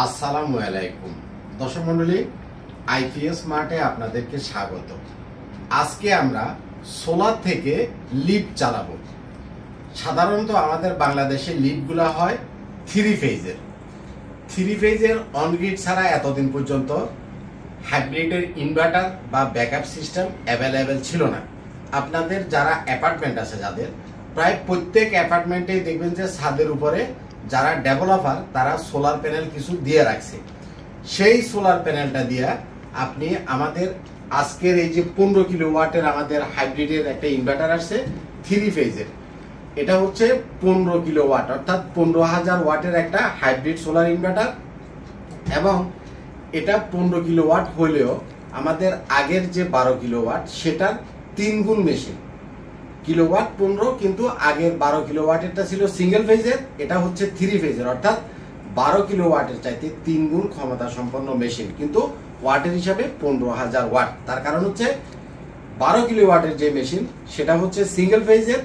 আসসালামু আলাইকুম দর্শক মণ্ডলী, আইপিএস মার্টে আপনাদেরকে স্বাগত। আজকে আমরা সোলার থেকে লিফট চালাবো। সাধারণত আমাদের বাংলাদেশে লিফটগুলো হয় থ্রি ফেজের অনগ্রিড ছাড়া এতদিন পর্যন্ত হাইব্রিডের ইনভার্টার বা ব্যাকআপ সিস্টেম অ্যাভেলেবেল ছিল না। আপনাদের যারা অ্যাপার্টমেন্ট আছে, যাদের প্রায় প্রত্যেক অ্যাপার্টমেন্টেই দেখবেন যে ছাদের উপরে যারা ডেভেলপার তারা সোলার প্যানেল কিছু দিয়ে রাখছে। সেই সোলার প্যানেলটা দিয়ে আপনি আমাদের আজকের এই যে 15 কিলোওয়াটের আমাদের হাইব্রিডের একটা ইনভার্টার আসছে থ্রি ফেজের, এটা হচ্ছে 15 কিলোওয়াট অর্থাৎ 15,000 ওয়াটের একটা হাইব্রিড সোলার ইনভার্টার। এবং এটা 15 কিলোওয়াট হলেও আমাদের আগের যে 12 কিলোওয়াট সেটার 3 গুণ মেশিন। কিলোওয়াট 15, কিন্তু আগের 12 কিলোওয়াটেরটা ছিল সিঙ্গেল ফেজের, এটা হচ্ছে থ্রি ফেজের অর্থাৎ 12 কিলোওয়াটের চাইতে 3 গুণ ক্ষমতা সম্পন্ন মেশিন, কিন্তু ওয়াটের হিসাবে 15,000 ওয়াট। তার কারণ হচ্ছে 12 কিলোওয়াটের যে মেশিন সেটা হচ্ছে সিঙ্গেল ফেজের,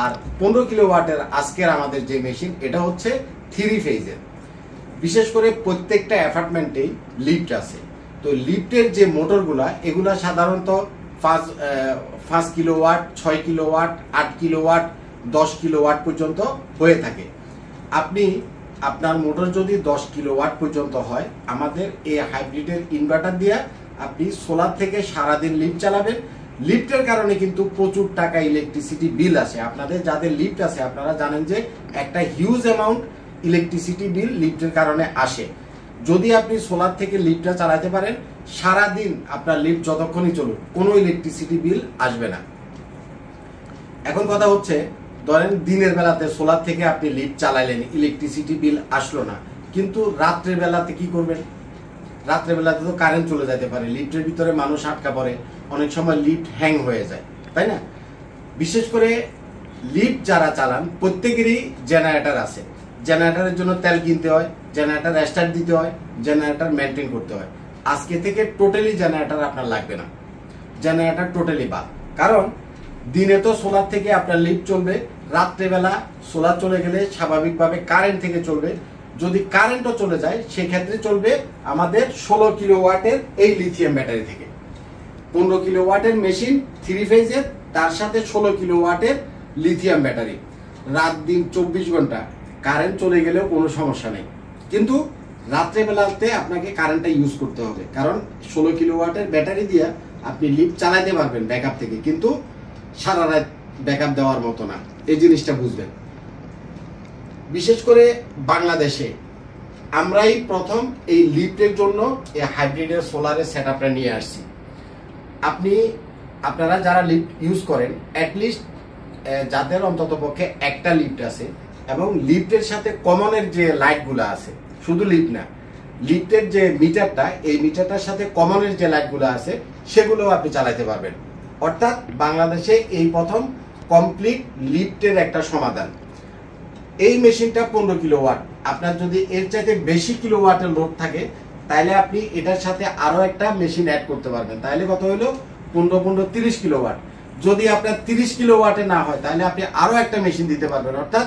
আর 15 কিলোওয়াটের আজকের আমাদের যে মেশিন এটা হচ্ছে থ্রি ফেজের। বিশেষ করে প্রত্যেকটা অ্যাপার্টমেন্টেই লিফট আছে। তো লিফটের যে মোটরগুলা এগুলা সাধারণত 5 কিলোওয়াট, 6 কিলোওয়াট, 8 কিলোওয়াট, 10 কিলোওয়াট পর্যন্ত হয়ে থাকে। আপনি আপনার মোটর যদি 10 কিলোওয়াট পর্যন্ত হয়, আমাদের এই হাইব্রিডের ইনভার্টার দিয়ে আপনি সোলার থেকে সারাদিন লিফট চালাবেন। লিফটের কারণে কিন্তু প্রচুর টাকা ইলেকট্রিসিটি বিল আসে। আপনাদের যাদের লিফট আছে আপনারা জানেন যে একটা হিউজ অ্যামাউন্ট ইলেকট্রিসিটি বিল লিফটের কারণে আসে। যদি আপনি সোলার থেকে লিফটটা চালাতে পারেন, সারাদিন আপনার লিফট যতক্ষণই চলুক কোনো ইলেকট্রিসিটি বিল আসবে না। এখন কথা হচ্ছে, ধরেন দিনের বেলাতে সোলার থেকে আপনি লিফট চালাইলেন, ইলেকট্রিসিটি বিল আসলো না, কিন্তু রাত্রের বেলাতে কি করবেন? রাত্রের বেলাতে তো কারেন্ট চলে যেতে পারে, লিফটের ভিতরে মানুষ আটকা পড়ে, অনেক সময় লিফট হ্যাং হয়ে যায়, তাই না? বিশেষ করে লিফট যারা চালান প্রত্যেকেরই জেনারেটর আছে। জেনারেটরের জন্য তেল কিনতে হয়, জেনারেটর স্টার্ট দিতে হয়, জেনারেটর মেনটেন করতে হয়। আজকে থেকে টোটালি জেনারেটর আপনার লাগবে না, জেনারেটর টোটালি বাদ। কারণ দিনে তো সোলার থেকে আপনার লিফট চলবে, রাত্রেবেলা সোলার চলে গেলে স্বাভাবিকভাবে কারেন্ট থেকে চলবে। যদি কারেন্টও চলে যায় সেক্ষেত্রে চলবে আমাদের 16 কিলোওয়াটের এই লিথিয়াম ব্যাটারি থেকে। 15 কিলোওয়াটের মেশিন থ্রি ফেজের, তার সাথে 16 কিলোওয়াটের লিথিয়াম ব্যাটারি। রাত দিন 24 ঘন্টা কারেন্ট চলে গেলেও কোনো সমস্যা নেই, কিন্তু রাত্রেবেলাতে আপনাকে কারেন্টটা ইউজ করতে হবে। কারণ 16 কিলোওয়াটের ব্যাটারি দিয়ে আপনি লিফট চালাতে পারবেন ব্যাকআপ থেকে, কিন্তু সারা রাত ব্যাকআপ দেওয়ার মতো না, এই জিনিসটা বুঝবেন। বিশেষ করে বাংলাদেশে আমরাই প্রথম এই লিফটের জন্য এই হাইব্রিডের সোলারের সেটআপটা নিয়ে আসছি। আপনারা যারা লিফট ইউজ করেন, অ্যাটলিস্ট যাদের অন্তত পক্ষে একটা লিফট আছে এবং লিফটের সাথে কমনের যে লাইটগুলো আছে, শুধু লিফট না, লিফটের যে মিটারটা, এই মিটারটার সাথে কমনের যে লাইটগুলো আছে সেগুলো আপনি চালাতে পারবেন। অর্থাৎ বাংলাদেশে এই প্রথম কমপ্লিট লিফটের একটা সমাধান। এই মেশিনটা 15 কিলোওয়াট। আপনার যদি এর চাইতে বেশি কিলোওয়াটের লোড থাকে তাহলে আপনি এটার সাথে আরো একটা মেশিন অ্যাড করতে পারবেন। তাহলে কত হলো? 15 30 কিলোওয়াট। যদি আপনার 30 কিলোওয়াটে না হয় তাহলে আপনি আরো একটা মেশিন দিতে পারবেন, অর্থাৎ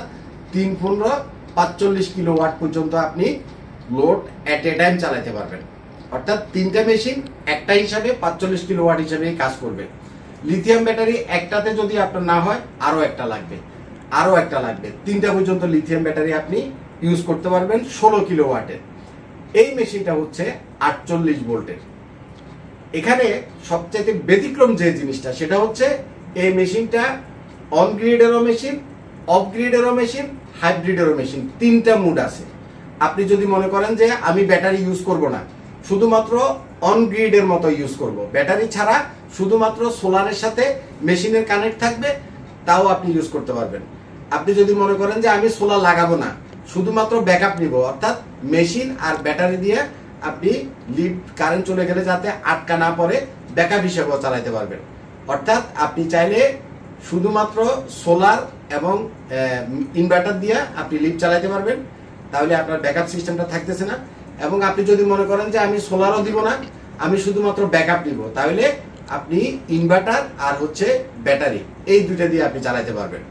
3 15 45 কিলোওয়াট পর্যন্ত আপনি লোড এট এ টাইম চালাতে পারবেন। অর্থাৎ তিনটা মেশিন একটা হিসাবে 45 কিলোওয়াট হিসাবে কাজ করবে। লিথিয়াম ব্যাটারি একটাতে যদি আপনার না হয় আরো একটা লাগবে, আরো একটা লাগবে, 3টা পর্যন্ত লিথিয়াম ব্যাটারি আপনি ইউজ করতে পারবেন 16 কিলোওয়াটের। এই মেশিনটা হচ্ছে 48 ভোল্টের। এখানে সবচেয়ে ব্যতিক্রম যে জিনিসটা সেটা হচ্ছে এই মেশিনটা অন গ্রিডেরও মেশিন, অফ গ্রিডেরও মেশিন, হাইব্রিডেরও মেশিন, 3টা মুড আছে। আপনি যদি মনে করেন যে আমি ব্যাটারি ইউজ করব না, শুধুমাত্র অন গ্রিডের মতো ইউজ করব, ব্যাটারি ছাড়া শুধুমাত্র সোলারের সাথে মেশিনের কানেক্ট থাকবে, তাও আপনি ইউজ করতে পারবেন। আপনি যদি মনে করেন যে আমি সোলার লাগাবো না, শুধুমাত্র ব্যাকআপ নিব, অর্থাৎ মেশিন আর ব্যাটারি দিয়ে আপনি লিফট কারেন্ট চলে গেলে যাতে আটকা না পড়ে ব্যাকআপ হিসেবেও চালাতে পারবেন। অর্থাৎ আপনি চাইলে শুধুমাত্র সোলার এবং ইনভার্টার দিয়ে আপনি লিফট চালাতে পারবেন, তাহলে আপনার ব্যাকআপ সিস্টেমটা থাকতেছে না। এবং আপনি যদি মনে করেন যে আমি সোলারও দিব না, আমি শুধুমাত্র ব্যাকআপ নিব, তাহলে আপনি ইনভার্টার আর হচ্ছে ব্যাটারি এই দুইটা দিয়ে আপনি চালাতে পারবেন।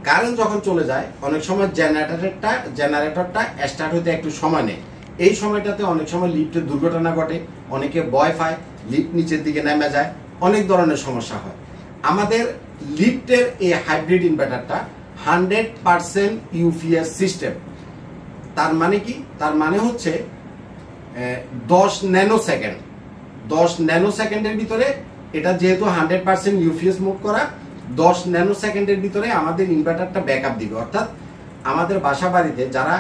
কারেন্ট যখন চলে যায় অনেক সময় জেনারেটরটা স্টার্ট হতে একটু সময় নেয়। এই সময়টাতে অনেক সময় লিফটের দুর্ঘটনা ঘটে, অনেকে ভয় পায়, লিফট নিচের দিকে নেমে যায়, অনেক ধরনের সমস্যা হয়। আমাদের লিফটের এই হাইব্রিড ইনভার্টারটা 100% ইউপিএস সিস্টেম। তার মানে কি? তার মানে হচ্ছে 10 ন্যানো সেকেন্ডের ভিতরে, এটা যেহেতু 100% ইউপিএস মোড করা, 10 ন্যানো সেকেন্ডের ভিতরে আমাদের ইনভার্টারটা ব্যাকআপ দিবে। অর্থাৎ আমাদের বাসা বাড়িতে যারা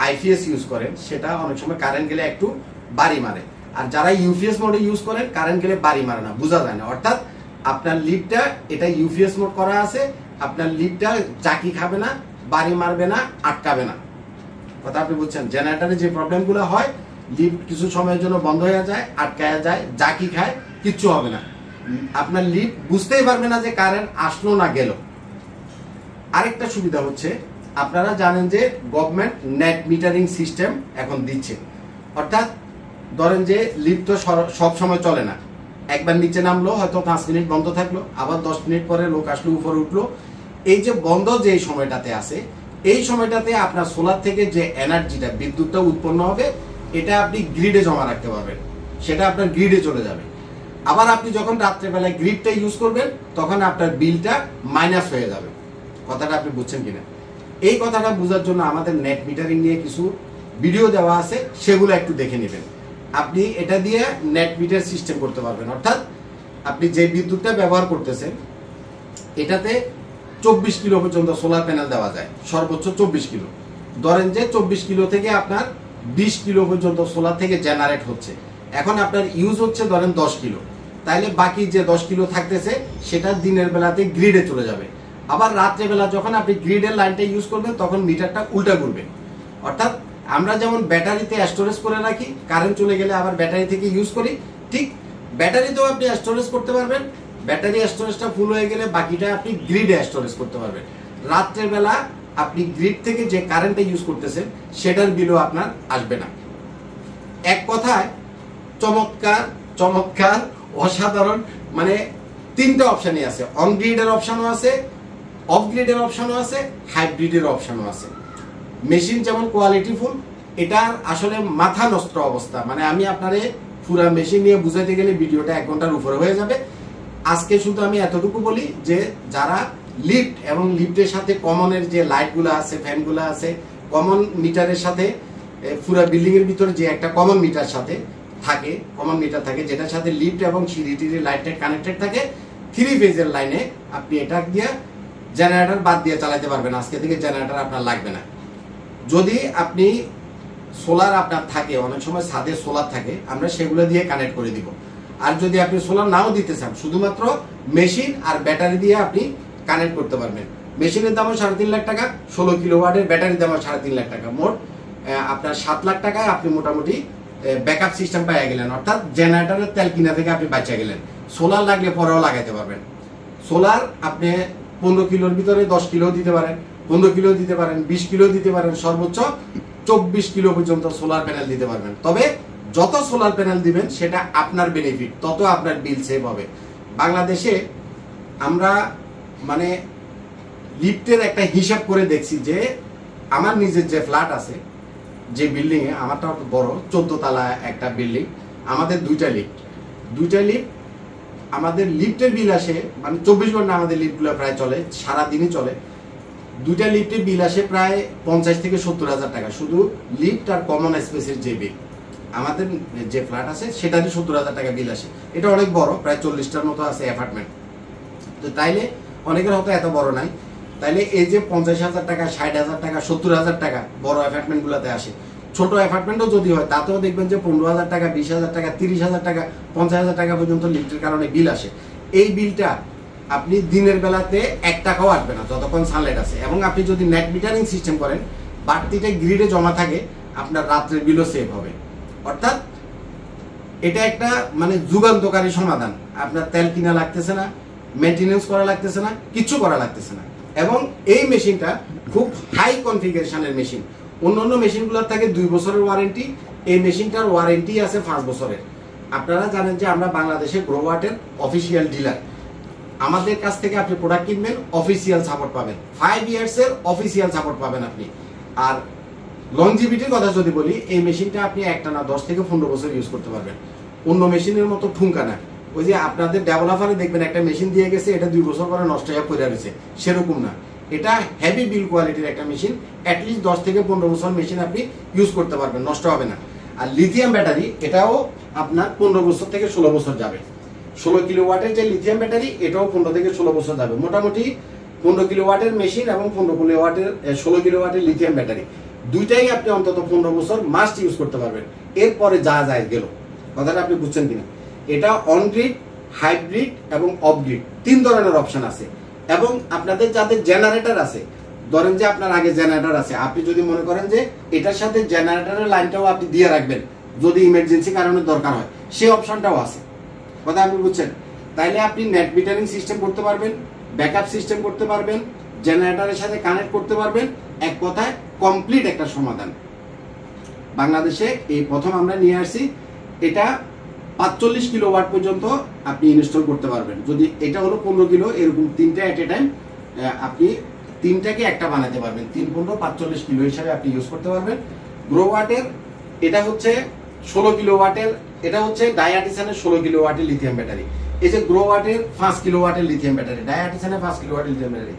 আইপিএস ইউজ করেন সেটা অনেক সময় কারেন্ট গেলে একটু বাড়ি মারে, আর যারা ইউপিএস মোডে ইউজ করেন কারেন্ট গেলে বাড়ি মারে না, বোঝা যায় না। অর্থাৎ আপনার লিফটটা এটা ইউপিএস মোড করা আছে, আপনার লিফটটা চাকি খাবে না, বাড়ি মারবে না, আটকাবে না। কথা আপনি বুঝছেন? জেনারেটরে যে প্রবলেমগুলো হয়, লিফট কিছু সময়ের জন্য বন্ধ হয়ে যায়, আটকায়া যায়, জাকি খায়, কিচ্ছু হবে না। আপনার লিফট বুঝতেই পারবে না যে কারেন্ট আসলো না গেল। আরেকটা সুবিধা হচ্ছে, আপনারা জানেন যে গভর্নমেন্ট নেট মিটারিং সিস্টেম এখন দিচ্ছে। অর্থাৎ ধরেন যে লিফট তো সব সময় চলে না, একবার নিচে নামলো, হয়তো 5 মিনিট বন্ধ থাকলো, আবার 10 মিনিট পরে লোক আসলো, উপরে উঠলো। এই যে বন্ধ যে সময়টাতে আছে, এই সময়টাতে আপনার সোলার থেকে যে এনার্জিটা, বিদ্যুৎটা উৎপন্ন হবে, এটা আপনি গ্রিডে জমা রাখতে পারবেন, সেটা আপনার গ্রিডে চলে যাবে। আবার আপনি যখন রাত্রেবেলায় গ্রিডটা ইউজ করবেন তখন আপনার বিলটা মাইনাস হয়ে যাবে। কথাটা আপনি বুঝছেন কিনা? এই কথাটা বোঝার জন্য আমাদের নেট মিটারিং নিয়ে কিছু ভিডিও দেওয়া আছে, সেগুলো একটু দেখে নেবেন। আপনি এটা দিয়ে নেট মিটার সিস্টেম করতে পারবেন। অর্থাৎ আপনি যে বিদ্যুৎটা ব্যবহার করতেছেন এটাতে 24 কিলো পর্যন্ত সোলার প্যানেল দেওয়া যায়, সর্বোচ্চ 24 কিলো। ধরেন যে 24 কিলো থেকে আপনার 20 কিলো পর্যন্ত সোলার থেকে জেনারেট হচ্ছে। এখন আপনার ইউজ হচ্ছে ধরেন 10 কিলো, তাইলে বাকি যে 10 কিলো থাকতেছে সেটা দিনের বেলাতে গ্রিডে চলে যাবে। আবার রাত্রেবেলা যখন আপনি গ্রিডের লাইনটা ইউজ করবেন তখন মিটারটা উল্টা ঘুরবে। অর্থাৎ আমরা যেমন ব্যাটারিতে স্টোরেজ করে রাখি, কারেন্ট চলে গেলে আবার ব্যাটারি থেকে ইউজ করি, ঠিক ব্যাটারিতেও আপনি স্টোরেজ করতে পারবেন। ব্যাটারি স্টোরেজটা ফুল হয়ে গেলে বাকিটা আপনি গ্রিডে স্টোরেজ করতে পারবেন। রাত্রের বেলা আপনি গ্রিড থেকে যে কারেন্টটা ইউজ করতেছেন সেটার বিলও আপনার আসবে না। এক কথায় চমৎকার চমৎকার অসাধারণ, মানে 3টা অপশনই আছে। অন গ্রিডের অপশনও আছে, অফ গ্রিডের অপশনও আছে, হাইব্রিডের অপশনও আছে। মেশিন যেমন কোয়ালিটিফুল, এটার আসলে মাথা নষ্ট অবস্থা। মানে আমি আপনারে পুরো মেশিন নিয়ে বুঝাইতে গেলে ভিডিওটা 1 ঘন্টার উপরে হয়ে যাবে। আজকে শুধু আমি এতটুকু বলি যে যারা লিফট এবং লিফটের সাথে কমনের যে লাইটগুলো আছে, ফ্যানগুলো আছে, কমন মিটারের সাথে পুরো বিল্ডিং এর ভিতরে যে একটা কমন মিটার থাকে, যেটার সাথে লিফট এবং সিঁড়িটির লাইটটা কানেক্টেড থাকে, 3 ফেজের লাইনে আপনি এটা দিয়ে জেনারেটর বাদ দিয়ে চালাতে পারবেন। আজকে থেকে জেনারেটর আপনার লাগবে না। যদি আপনি সোলার আপনার থাকে, অনেক সময় ছাদে সোলার থাকে, আমরা সেগুলো দিয়ে কানেক্ট করে দিব। আর যদি আপনি সোলার নাও দিতে চান, শুধুমাত্র মেশিন আর ব্যাটারি দিয়ে আপনি কানেক্ট করতে পারবেন। মেশিনের দামও 3.5 লাখ টাকা, 16 কিলোওয়াটের ব্যাটারির দামও 3.5 লাখ টাকা, মোট আপনার 7 লাখ টাকায় আপনি মোটামুটি ব্যাকআপ সিস্টেম পাইয়া গেলেন। অর্থাৎ জেনারেটরের তেল কিনা থেকে আপনি বাঁচা গেলেন। সোলার লাগলে পরেও লাগাইতে পারবেন। সোলার আপনি 15 কিলোর ভিতরে 10 কিলো দিতে পারেন, 15 কিলো দিতে পারেন, 20 কিলো দিতে পারেন, সর্বোচ্চ 24 কিলো পর্যন্ত সোলার প্যানেল দিতে পারবেন। তবে যত সোলার প্যানেল দিবেন সেটা আপনার বেনিফিট, তত আপনার বিল সেভ হবে। বাংলাদেশে আমরা মানে লিফটের একটা হিসাব করে দেখছি যে আমার নিজের যে ফ্ল্যাট আছে, যে বিল্ডিং এ, আমারটা বড় 14 তলা একটা বিল্ডিং, আমাদের 2টা লিফট, আমাদের লিফটের বিল আসে, মানে 24 ঘন্টা আমাদের লিফটগুলো প্রায় চলে, সারাদিনই চলে। 2টা লিফটের বিল আসে প্রায় 50 থেকে 70 হাজার টাকা, শুধু লিফট আর কমন স্পেসের যে বিল। আমাদের যে ফ্ল্যাট আছে সেটারই 70 হাজার টাকা বিল আসে। এটা অনেক বড়, প্রায় 40টার মতো আছে অ্যাপার্টমেন্ট। তো তাইলে অনেকের হয়তো এত বড় নাই, তাইলে এই যে 50 হাজার টাকা, 60 হাজার টাকা, 70 হাজার টাকা বড় অ্যাপার্টমেন্ট গুলাতে আসে। ছোট অ্যাপার্টমেন্টও যদি হয় তাতেও দেখবেন যে 15 হাজার টাকা, 20 হাজার টাকা, 30 হাজার টাকা, 50 হাজার টাকা পর্যন্ত লিফটের কারণে বিল আসে। এই বিলটা আপনি দিনের বেলাতে 1 টাকাও আসবে না যতক্ষণ সানলাইট আছে। এবং আপনি যদি নেট মিটারিং সিস্টেম করেন, বাড়তিটা গ্রিডে জমা থাকে, আপনার রাত্রের বিলও সেভ হবে। অর্থাৎ এটা একটা মানে যুগান্তকারী সমাধান। আপনার তেল কিনা লাগতেছে না, মেনটেনেন্স করা লাগতেছে না, কিছু করা লাগতেছে না। এবং এই মেশিনটা খুব হাই কনফিগারেশনের মেশিন। অন্যান্য মেশিনগুলোর থাকে 2 বছরের ওয়ারেন্টি, এই মেশিনটার ওয়ারেন্টি আছে 5 বছরের। আপনারা জানেন যে আমরা বাংলাদেশে গ্রোওয়াটের অফিসিয়াল ডিলার। আমাদের কাছ থেকে আপনি প্রোডাক্ট কিনবেন, অফিসিয়াল সাপোর্ট পাবেন, 5 ইয়ার্সের অফিসিয়াল সাপোর্ট পাবেন আপনি। আর লংজিভিটির কথা যদি বলি, এই মেশিনটা আপনি একটা না 10 থেকে 15 বছর ইউজ করতে পারবেন। অন্য মেশিনের মতো ঠুনকা না, ওই যে আপনাদের ডেভেলপারে দেখবেন একটা মেশিন দিয়ে গেছে, এটা 2 বছর পরে নষ্ট হয়ে পড়ে রয়েছে, সেরকম না। এটা হেভি বিল কোয়ালিটির একটা মেশিন, অ্যাটলিস্ট 10 থেকে 15 বছর মেশিন আপনি ইউজ করতে পারবেন, নষ্ট হবে না। আর লিথিয়াম ব্যাটারি, এটাও আপনার 15 বছর থেকে 16 বছর যাবে। 16 কিলোওয়াটের যে লিথিয়াম ব্যাটারি, এটাও 15 থেকে 16 বছর যাবে। মোটামুটি 15 কিলোওয়াটের মেশিন এবং 16 কিলোওয়াটের লিথিয়াম ব্যাটারি, দুইটাই আপনি অন্তত 15 বছর মাস্ট ইউজ করতে পারবেন। এরপরে যা যায় গেল, কথাটা আপনি বুঝছেন কিনা। এটা অন গ্রিড, হাইব্রিড এবং অফ গ্রিড 3 ধরনের অপশন আছে। এবং আপনাদের যাদের জেনারেটর আছে, ধরেন যে আপনার আগে জেনারেটর আছে, আপনি যদি মনে করেন যে এটার সাথে জেনারেটরের লাইনটাও আপনি দিয়ে রাখবেন যদি ইমার্জেন্সি কারণে দরকার হয়, সেই অপশনটাও আছে। কথা আপনি বুঝছেন। তাইলে আপনি নেট মিটারিং সিস্টেম করতে পারবেন, ব্যাকআপ সিস্টেম করতে পারবেন, জেনারেটরের সাথে কানেক্ট করতে পারবেন। এক কথায় কমপ্লিট একটা সমাধান। বাংলাদেশে এই প্রথম আমরা নিয়ে আসছি। এটা 45 কিলোওয়াট পর্যন্ত আপনি ইনস্টল করতে পারবেন। যদি এটা হলো 15 কিলো, এরকম 3টা এট এ টাইম আপনি 3টাকে একটা বানাতে পারবেন। 3 15 45 কিলো হিসাবে আপনি ইউজ করতে পারবেন। গ্রো ওয়াটের এটা হচ্ছে 16 কিলোওয়াটের, এটা হচ্ছে ডায়াটিসানের 16 কিলোওয়াটের লিথিয়াম ব্যাটারি। এই যে গ্রো ওয়াটের 5 কিলোওয়াটের লিথিয়াম ব্যাটারি, ডায়াটিসানের 5 কিলোওয়াটের লিথিয়াম ব্যাটারি।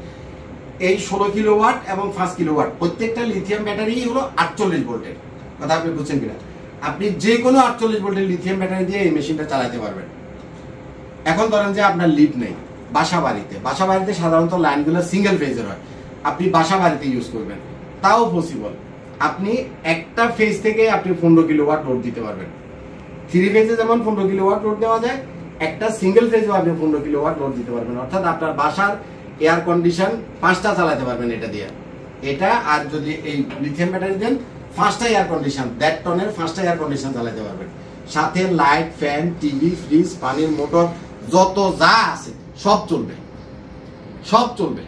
এই 16 কিলোওয়াট এবং 5 কিলোওয়াট প্রত্যেকটা লিথিয়াম ব্যাটারি হলো 48 ভোল্টের। কথা আপনি বুঝছেন কিনা। আপনি যে কোনো 48 ভোল্টের লিথিয়াম ব্যাটারি দিয়ে এই মেশিনটা চালাতে পারবেন। এখন ধরেন যে আপনার লিড নেই, বাসা বাড়িতে সাধারণত লাইনগুলো সিঙ্গেল ফেজের হয়, আপনি বাসা বাড়িতে ইউজ করবেন, তাও পসিবল। আপনি একটা ফেজ থেকে আপনি 15 কিলোওয়াট লোড দিতে পারবেন। 3 ফেজে যেমন 15 কিলোওয়াট লোড দেওয়া যায়, একটা সিঙ্গেল ফেজেও আপনি 15 কিলোওয়াট লোড দিতে পারবেন। অর্থাৎ আপনার বাসার এয়ার কন্ডিশন 5টা চালাতে পারবেন এটা দিয়ে। এটা আর যদি এই লিথিয়াম ব্যাটারি দেন, 5টা এয়ার কন্ডিশন, 1.5 টনের 5টা এয়ার কন্ডিশন চালাতে পারবেন। সাথে লাইট, ফ্যান, টিভি, ফ্রিজ, পানির মোটর, যত যা আছে সব চলবে।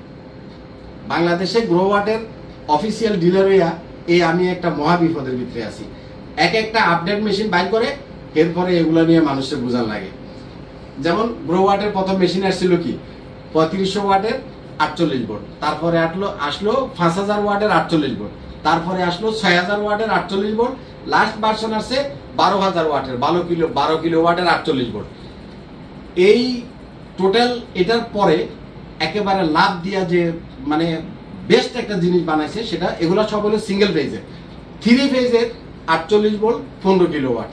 বাংলাদেশে গ্রো ওয়াটের অফিসিয়াল ডিলার হইয়া এই আমি একটা মহা বিপদের ভিতরে আছি। একটা আপডেট মেশিন বাইর করে, এরপরে এগুলা নিয়ে মানুষের বোঝান লাগে। যেমন গ্রো ওয়াটের প্রথম মেশিন আসছিল কি 3500 ওয়াটের 48 ভোল্ট, তারপরে আসলো 5000 ওয়াটের 48 ভোল্ট, তারপরে আসলো 6000 ওয়াটের 48 ভোল্ট, লাস্ট ভার্সন আছে 12000 ওয়াটের 12 কিলোওয়াটের 48 ভোল্ট। এই টোটাল এটার পরে একেবারে লাভ দিয়া যে মানে বেস্ট একটা জিনিস বানাইছে, সেটা এগুলা সব হলো সিঙ্গেল ফেজের। 3 ফেজের 48 ভোল্ট 15 কিলোওয়াট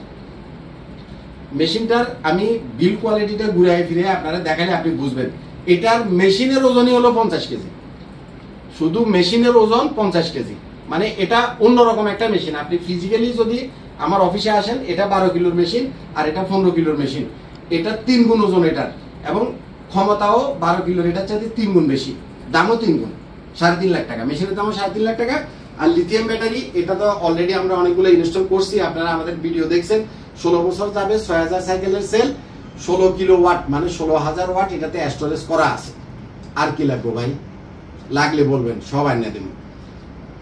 মেশিনটার আমি বিল কোয়ালিটিটা ঘুরে ফিরে আপনারা দেখালে আপনি বুঝবেন। এটার মেশিনের ওজনই হলো 50 কেজি, শুধু মেশিনের ওজন 50 কেজি। মানে এটা অন্যরকম একটা মেশিন। আপনি ফিজিক্যালি যদি আমার অফিসে আসেন, এটা 12 কিলোর মেশিন আর এটা 15 কিলোর মেশিন। এটা 3 গুণ ওজন এটার, এবং ক্ষমতাও 12 কিলোর এটার চাইতে 3 গুণ বেশি, দামও 3 গুণ। 3.5 লাখ টাকা মেশিনের দামও 3.5 লাখ টাকা। আর লিথিয়াম ব্যাটারি এটা তো অলরেডি আমরা অনেকগুলো ইনস্টল করছি, আপনারা আমাদের ভিডিও দেখছেন। 16 বছর যাবে, 6000 সাইকেলের সেল, 16 কিলোওয়াট মানে 16000 ওয়াট এটাতে স্টোরেজ করা আছে। আর কি লাগবে ভাই? লাগলে বলবেন, সব আইনা দেব।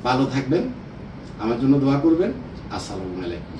ভালো থাকবেন, আমার জন্য দোয়া করবেন। আসসালামু আলাইকুম।